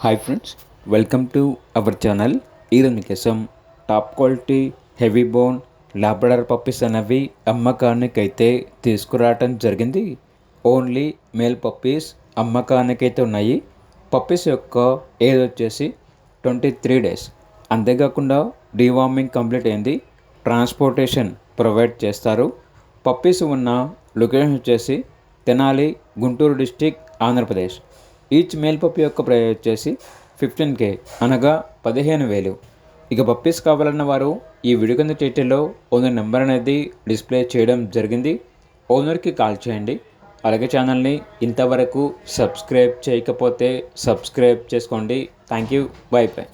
Hi friends, welcome to our channel. ఈరోజు మీకోసం top quality heavy bone Labrador puppies అనేవి అమ్మకానికైతే తీసుకురావటం జరిగింది. ఓన్లీ మేల్ పప్పీస్ అమ్మకానికైతే ఉన్నాయి. పప్పీస్ యొక్క ఏజ్ వచ్చేసి 23 days. అంతేకాకుండా డీవార్మింగ్ కంప్లీట్ అయింది. ట్రాన్స్పోర్టేషన్ ప్రొవైడ్ చేస్తారు. పప్పీస్ ఉన్న లొకేషన్ వచ్చేసి Tenali, Guntur district, Andhra Pradesh. Each male puppy యొక్క ప్రైస్ వచ్చేసి 15K, అనగా 15,000. ఇక పప్పీస్ కావాలన్న వారు ఈ వీడియో కింద టైటిల్లో ఓనర్ నెంబర్ అనేది డిస్ప్లే చేయడం జరిగింది. ఓనర్కి కాల్ చేయండి. అలాగే ఛానల్ని ఇంతవరకు సబ్స్క్రైబ్ చేయకపోతే సబ్స్క్రైబ్ చేసుకోండి. Thank you. By by.